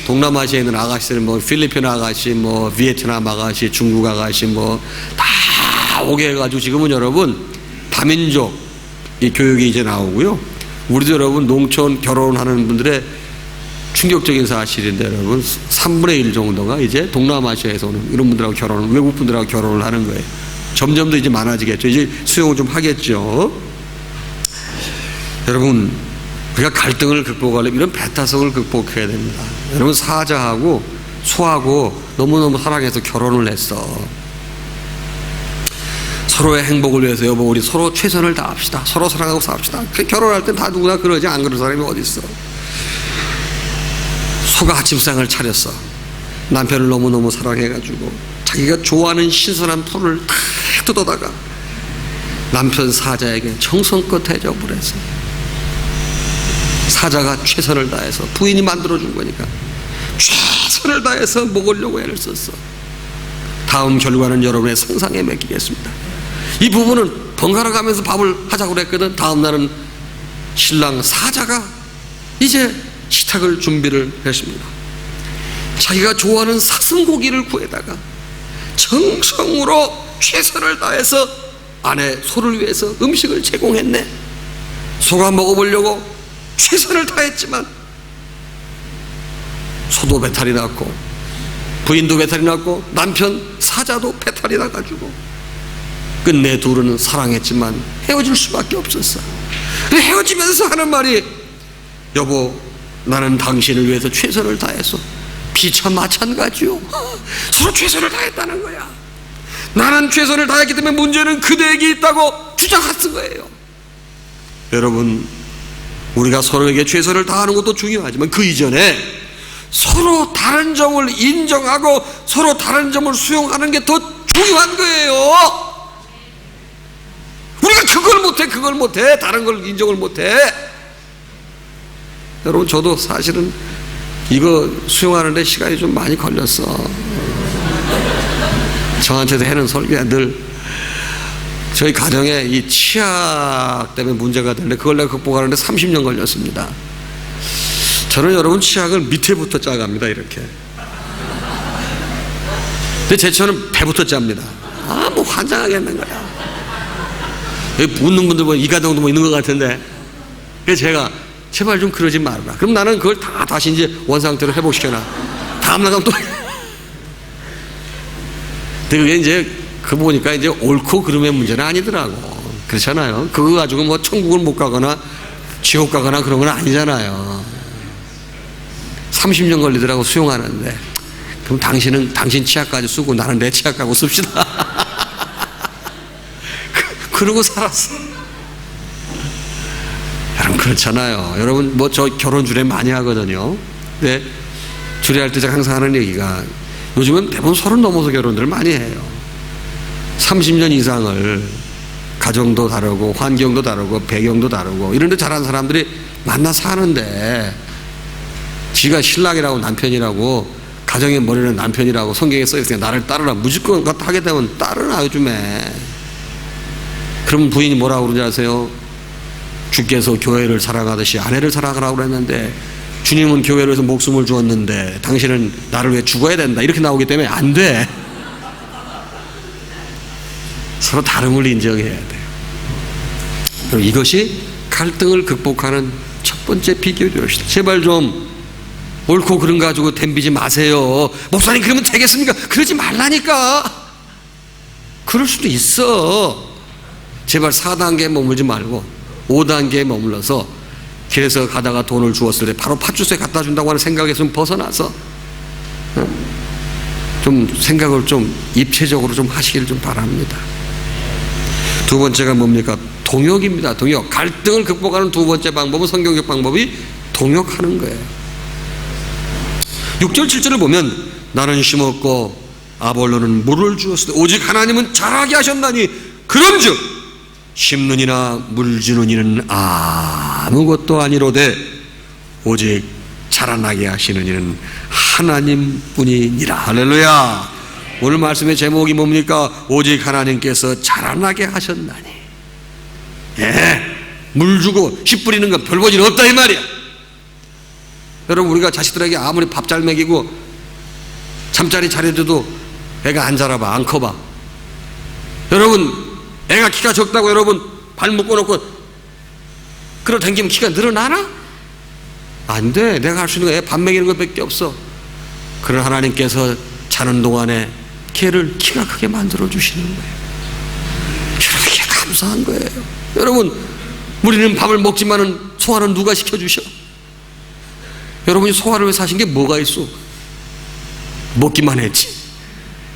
동남아시아에 있는 아가씨들 뭐 필리핀 아가씨, 뭐 비에트남 아가씨, 중국 아가씨 뭐 다 오게 해가지고 지금은 여러분 다민족 이 교육이 이제 나오고요. 우리도 여러분 농촌 결혼하는 분들의 충격적인 사실인데 여러분 3분의 1 정도가 이제 동남아시아에서 오는 이런 분들하고 결혼을, 외국 분들하고 결혼을 하는 거예요. 점점 더 이제 많아지겠죠. 이제 수용을 좀 하겠죠. 여러분 우리가 갈등을 극복하려면 이런 배타성을 극복해야 됩니다. 여러분 사자하고 소하고 너무너무 사랑해서 결혼을 했어. 서로의 행복을 위해서 여보 우리 서로 최선을 다합시다. 서로 사랑하고 삽시다. 결혼할 땐 다 누구나 그러지. 안 그런 사람이 어디 있어. 소가 아침상을 차렸어. 남편을 너무너무 사랑해가지고 자기가 좋아하는 신선한 털을 다 뜯어다가 남편 사자에게 정성껏 대접을 해서 사자가 최선을 다해서 부인이 만들어준 거니까 최선을 다해서 먹으려고 애를 썼어. 다음 결과는 여러분의 상상에 맡기겠습니다. 이 부부는 번갈아 가면서 밥을 하자고 그랬거든. 다음 날은 신랑 사자가 이제 식탁을 준비를 했습니다. 자기가 좋아하는 사슴고기를 구해다가 정성으로 최선을 다해서 아내 소를 위해서 음식을 제공했네. 소가 먹어보려고 최선을 다했지만 소도 배탈이 났고 부인도 배탈이 났고 남편 사자도 배탈이 나가지고 끝내 둘은 사랑했지만 헤어질 수밖에 없었어. 헤어지면서 하는 말이 여보 나는 당신을 위해서 최선을 다했어. 피차 마찬가지요. 서로 최선을 다했다는 거야. 나는 최선을 다했기 때문에 문제는 그대에게 있다고 주장하는 거예요. 여러분 우리가 서로에게 최선을 다하는 것도 중요하지만 그 이전에 서로 다른 점을 인정하고 서로 다른 점을 수용하는 게 더 중요한 거예요. 우리가 그걸 못해 다른 걸 인정을 못해. 여러분 저도 사실은 이거 수용하는데 시간이 좀 많이 걸렸어. 저한테도 해는 설교야. 늘 저희 가정에 이 치약 때문에 문제가 되는데 그걸 내가 극복하는데 30년 걸렸습니다. 저는 여러분 치약을 밑에부터 짜갑니다. 이렇게. 근데 제 처는 배부터 짭니다. 뭐 환장하겠는 거야. 여기 웃는 분들 보면 이가정도 뭐 있는 것 같은데. 그래서 제가 제발 좀 그러지 말아라. 그럼 나는 그걸 다 다시 이제 원상태로 회복시켜놔. 다음 날 가면 또. 근데 그게 이제 그 보니까 이제 옳고 그름의 문제는 아니더라고. 그렇잖아요. 그거 가지고 뭐 천국을 못 가거나 지옥 가거나 그런 건 아니잖아요. 30년 걸리더라고 수용하는데. 그럼 당신은 당신 치약까지 쓰고 나는 내 치약 가고 씁시다. 그러고 살았어. 여러분 그렇잖아요. 여러분 뭐 저 결혼 주례 많이 하거든요. 근데 주례할 때 제가 항상 하는 얘기가 요즘은 대부분 30 넘어서 결혼들을 많이 해요. 30년 이상을 가정도 다르고 환경도 다르고 배경도 다르고 이런 데 자란 사람들이 만나 사는데 지가 신랑이라고 남편이라고 가정의 머리는 남편이라고 성경에 써있으니까 나를 따르라 무조건 하게 되면 따르나 요즘에. 그럼 부인이 뭐라고 그러는지 아세요? 주께서 교회를 사랑하듯이 아내를 사랑하라고 그랬는데 주님은 교회를 위해서 목숨을 주었는데 당신은 나를 위해 죽어야 된다 이렇게 나오기 때문에 안 돼. 서로 다름을 인정해야 돼요. 그럼 이것이 갈등을 극복하는 첫 번째 비결이옵니다. 제발 좀 옳고 그름 가지고 덤비지 마세요. 목사님 그러면 되겠습니까? 그러지 말라니까. 그럴 수도 있어. 제발 4단계에 머물지 말고 5단계에 머물러서 길에서 가다가 돈을 주었을 때 바로 팥주스에 갖다 준다고 하는 생각에서 좀 벗어나서 좀 생각을 좀 입체적으로 좀 하시기를 좀 바랍니다. 두 번째가 뭡니까? 동역입니다. 동역. 갈등을 극복하는 두 번째 방법은, 성경적 방법이 동역하는 거예요. 6절 7절을 보면 나는 심었고 아볼로는 물을 주었으되 오직 하나님은 자라게 하셨나니 그런즉 심는 물 주는 이는 아무것도 아니로되 오직 자라나게 하시는 이는 하나님뿐이니라. 할렐루야. 오늘 말씀의 제목이 뭡니까? 오직 하나님께서 자라나게 하셨나니. 예, 물 주고 씨 뿌리는 건 별 볼일 없다 이 말이야. 여러분, 우리가 자식들에게 아무리 밥 잘 먹이고 잠자리 잘해줘도 애가 안 자라봐, 안 커봐. 여러분, 애가 키가 적다고 여러분 발 묶어놓고 끌어 당기면 키가 늘어나나? 안 돼. 내가 할 수 있는 거 애 밥 먹이는 것밖에 없어. 그런 하나님께서 자는 동안에 걔를 키가 크게 만들어 주시는 거예요. 그렇게 감사한 거예요. 여러분, 우리는 밥을 먹지만은 소화는 누가 시켜주셔? 여러분이 소화를 위해서 하신 게 뭐가 있어? 먹기만 했지.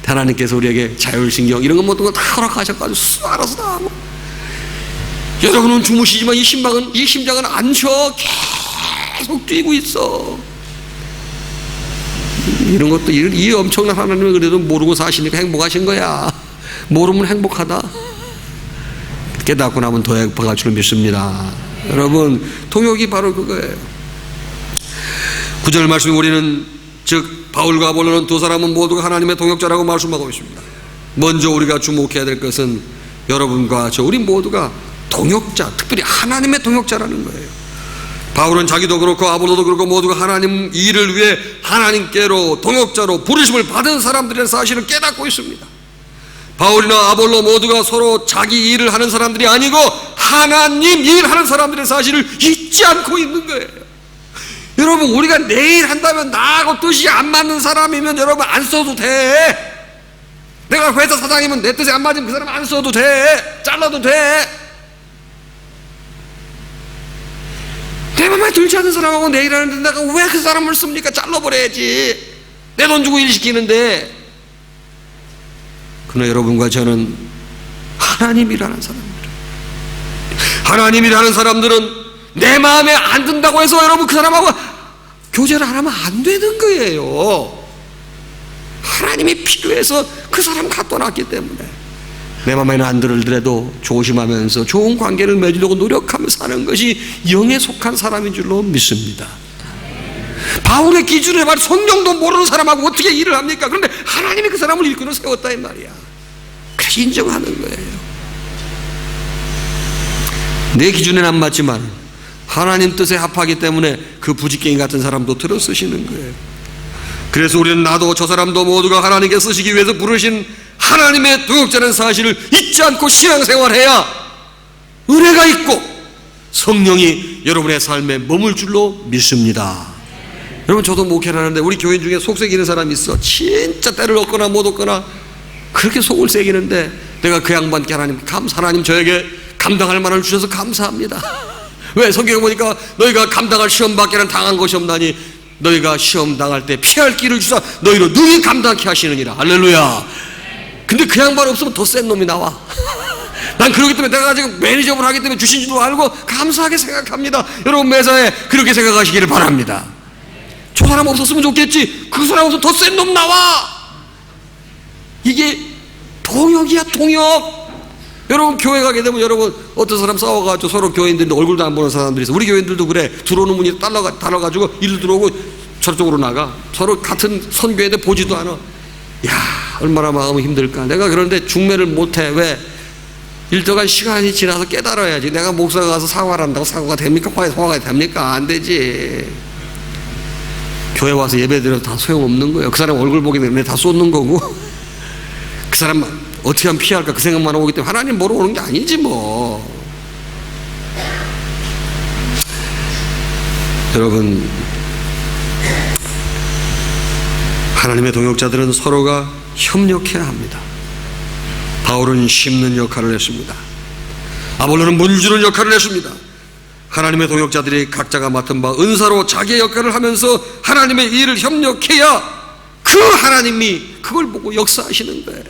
하나님께서 우리에게 자율신경 이런 거 모든 걸 다 허락하셔가지고 알아서 다 하고. 여러분은 주무시지만 이 심장은 안 쉬어. 계속 뛰고 있어. 이런 것도 이 엄청난 하나님을 그래도 모르고 사시니까 행복하신 거야. 모르면 행복하다. 깨닫고 나면 더 행복할 줄 믿습니다. 여러분, 동역이 바로 그거예요. 9절 말씀에 우리는 즉 바울과 아볼로는 두 사람은 모두가 하나님의 동역자라고 말씀하고 있습니다. 먼저 우리가 주목해야 될 것은 여러분과 우리 모두가 동역자, 특별히 하나님의 동역자라는 거예요. 바울은 자기도 그렇고 아볼로도 그렇고 모두가 하나님 일을 위해 하나님께로 동역자로 부르심을 받은 사람들의 사실을 깨닫고 있습니다. 바울이나 아볼로 모두가 서로 자기 일을 하는 사람들이 아니고 하나님 일하는 사람들의 사실을 잊지 않고 있는 거예요. 여러분, 우리가 내 일 한다면 나하고 뜻이 안 맞는 사람이면 여러분 안 써도 돼. 내가 회사 사장이면 내 뜻에 안 맞으면 그 사람 안 써도 돼. 잘라도 돼. 내 맘에 들지 않는 사람하고 내 일하는데 내가 왜 그 사람을 씁니까? 잘라버려야지. 내 돈 주고 일 시키는데. 그러나 여러분과 저는 하나님이라는 사람입니다. 하나님이라는 사람들은 내 마음에 안 든다고 해서 여러분 그 사람하고 교제를 안 하면 안 되는 거예요. 하나님이 필요해서 그 사람 갖다 놨기 때문에 내 마음에는 안 들더라도 조심하면서 좋은 관계를 맺으려고 노력하며 사는 것이 영에 속한 사람인 줄로 믿습니다. 바울의 기준에 말 성령도 모르는 사람하고 어떻게 일을 합니까? 그런데 하나님이 그 사람을 일꾼으로 세웠다 이 말이야. 그래서 인정하는 거예요. 내 기준에는 안 맞지만 하나님 뜻에 합하기 때문에 그 부지깽이 같은 사람도 들어 쓰시는 거예요. 그래서 우리는 나도 저 사람도 모두가 하나님께 쓰시기 위해서 부르신 하나님의 동역자라는 사실을 잊지 않고 신앙생활해야 은혜가 있고 성령이 여러분의 삶에 머물 줄로 믿습니다. 여러분, 저도 목회를 하는데 우리 교인 중에 속 새기는 사람이 있어. 진짜 때를 얻거나 못 얻거나 그렇게 속을 새기는데 내가 그 양반께 하나님 저에게 감당할 만을 주셔서 감사합니다. 왜? 성경에 보니까 너희가 감당할 시험 밖에는 당한 것이 없나니 너희가 시험 당할 때 피할 길을 주사 너희로 능히 감당케 하시느니라. 할렐루야. 근데 그 양반 없으면 더 센 놈이 나와. 난 그렇기 때문에 내가 지금 매니저를 하기 때문에 주신 줄도 알고 감사하게 생각합니다. 여러분, 매사에 그렇게 생각하시기를 바랍니다. 저 사람 없었으면 좋겠지. 그 사람 없으면 더 센 놈 나와. 이게 동역이야, 동역. 여러분, 교회 가게 되면 여러분 어떤 사람 싸워가지고 서로 교인들인데 얼굴도 안 보는 사람들이 있어. 우리 교인들도 그래. 들어오는 문이 달라가지고 일로 들어오고 저쪽으로 나가. 서로 같은 선교회인데 보지도 않아. 야, 얼마나 마음이 힘들까. 내가 그런데 중매를 못해. 왜? 일정한 시간이 지나서 깨달아야지. 내가 목사가 가서 사과를 한다고 사과가 됩니까? 화가 됩니까? 안 되지. 교회 와서 예배드려도 다 소용없는 거예요. 그 사람 얼굴 보기 때문에 다 쏟는 거고 그 사람 어떻게 하면 피할까 그 생각만 하고 오기 때문에 하나님 보러 오는 게 아니지 뭐. 여러분, 하나님의 동역자들은 서로가 협력해야 합니다. 바울은 심는 역할을 했습니다. 아볼로는 문주는 역할을 했습니다. 하나님의 동역자들이 각자가 맡은 바 은사로 자기의 역할을 하면서 하나님의 일을 협력해야 그 하나님이 그걸 보고 역사하시는 거예요.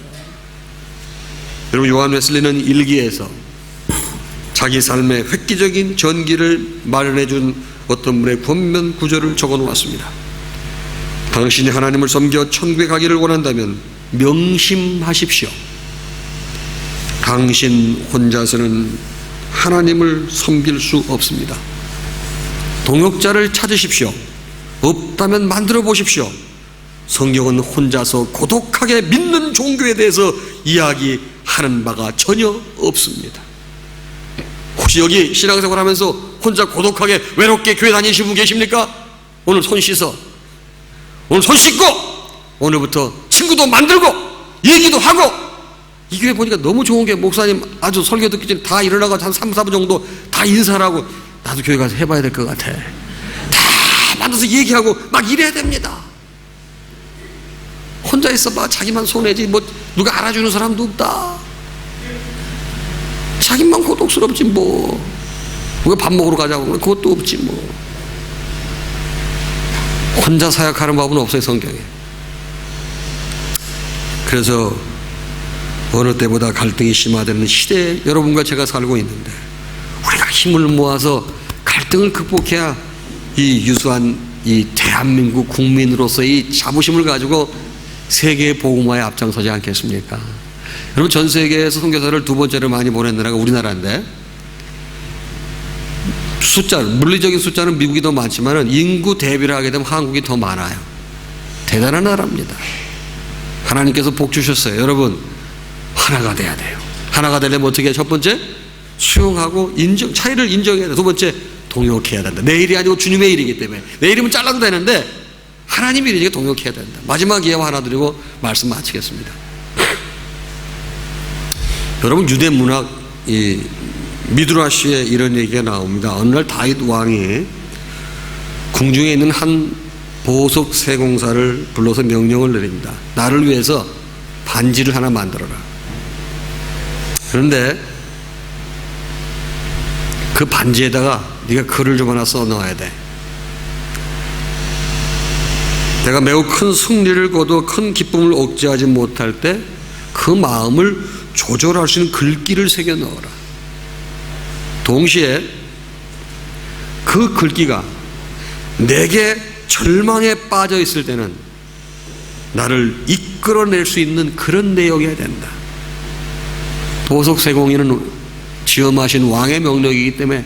여러분, 요한 웨슬리는 일기에서 자기 삶의 획기적인 전기를 마련해 준 어떤 분의 권면 구절을 적어 놓았습니다. 당신이 하나님을 섬겨 천국에 가기를 원한다면 명심하십시오. 당신 혼자서는 하나님을 섬길 수 없습니다. 동역자를 찾으십시오. 없다면 만들어 보십시오. 성경은 혼자서 고독하게 믿는 종교에 대해서 이야기하는 바가 전혀 없습니다. 혹시 여기 신앙생활 하면서 혼자 고독하게 외롭게 교회 다니시는 분 계십니까? 오늘 손 씻어. 오늘 손 씻고 오늘부터 친구도 만들고 얘기도 하고. 이 교회 보니까 너무 좋은 게 목사님 아주 설교 듣기 전에 다 일어나고 한 3, 4분 정도 다 인사를 하고 나도 교회 가서 해봐야 될 것 같아. 다 만나서 얘기하고 막 이래야 됩니다. 혼자 있어봐 자기만 손해지 뭐 누가 알아주는 사람도 없다. 자기만 고독스럽지 뭐. 우리가 밥 먹으러 가자고 그러면 그것도 없지 뭐. 혼자 사역하는 법은 없어요 성경에. 그래서 어느 때보다 갈등이 심화되는 시대에 여러분과 제가 살고 있는데 우리가 힘을 모아서 갈등을 극복해야 이 유수한 이 대한민국 국민으로서의 자부심을 가지고 세계 복음화에 앞장서지 않겠습니까? 여러분, 전 세계에서 선교사를 두 번째로 많이 보낸 나라가 우리나라인데 물리적인 숫자는 미국이 더 많지만 인구 대비를 하게 되면 한국이 더 많아요. 대단한 나라입니다. 하나님께서 복 주셨어요. 여러분, 하나가 돼야 돼요. 하나가 되려면 어떻게 해요? 첫 번째, 수용하고 차이를 인정해야 돼. 두 번째, 동역해야 된다. 내 일이 아니고 주님의 일이기 때문에 내 일이면 잘라도 되는데 하나님 일이니까 동역해야 된다. 마지막 예화 하나 드리고 말씀 마치겠습니다. 여러분, 유대 문학 미드라시에 이런 얘기가 나옵니다. 어느 날 다윗 왕이 궁중에 있는 한 보석 세공사를 불러서 명령을 내립니다. 나를 위해서 반지를 하나 만들어라. 그런데 그 반지에다가 네가 글을 좀 하나 써 넣어야 돼. 내가 매우 큰 승리를 거둬 큰 기쁨을 억제하지 못할 때 그 마음을 조절할 수 있는 글귀를 새겨 넣어라. 동시에 그 글귀가 내게 절망에 빠져 있을 때는 나를 이끌어낼 수 있는 그런 내용이어야 된다. 보석 세공인은 지엄하신 왕의 명령이기 때문에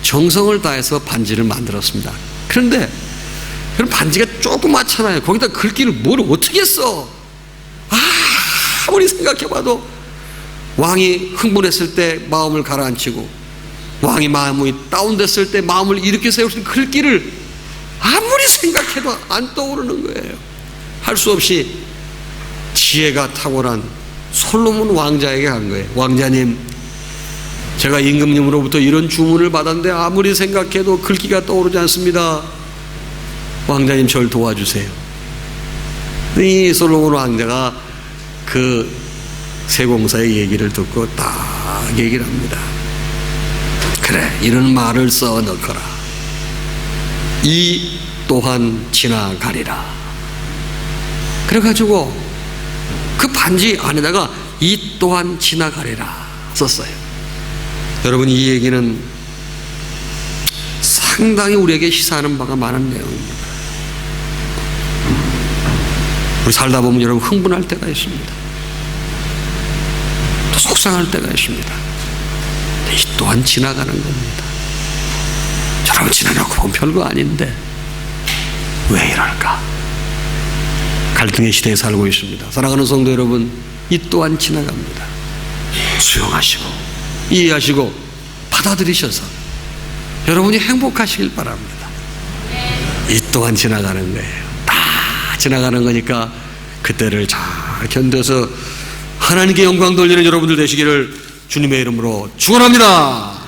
정성을 다해서 반지를 만들었습니다. 그런데 그런 반지가 조그맣잖아요. 거기다 글귀를 뭘 어떻게 써? 아무리 생각해봐도 왕이 흥분했을 때 마음을 가라앉히고 왕이 마음이 다운됐을 때 마음을 일으켜 세울 수 있는 글귀를 아무리 생각해도 안 떠오르는 거예요. 할 수 없이 지혜가 탁월한 솔로몬 왕자에게 간 거예요. 왕자님, 제가 임금님으로부터 이런 주문을 받았는데 아무리 생각해도 글귀가 떠오르지 않습니다. 왕자님, 저를 도와주세요. 이 솔로몬 왕자가 그 세공사의 얘기를 듣고 딱 얘기를 합니다. 그래, 이런 말을 써 넣거라. 이 또한 지나가리라. 그래가지고 그 반지 안에다가 이 또한 지나가리라 썼어요. 여러분, 이 얘기는 상당히 우리에게 시사하는 바가 많은 내용입니다. 우리 살다 보면 여러분 흥분할 때가 있습니다. 또 속상할 때가 있습니다. 이 또한 지나가는 겁니다. 여러분, 지나려고 보면 별거 아닌데 왜 이럴까? 갈등의 시대에 살고 있습니다. 사랑하는 성도 여러분, 이 또한 지나갑니다. 수용하시고 이해하시고 받아들이셔서 여러분이 행복하시길 바랍니다. 이 또한 지나가는 거예요. 다 지나가는 거니까 그때를 잘 견뎌서 하나님께 영광 돌리는 여러분들 되시기를 주님의 이름으로 축원합니다.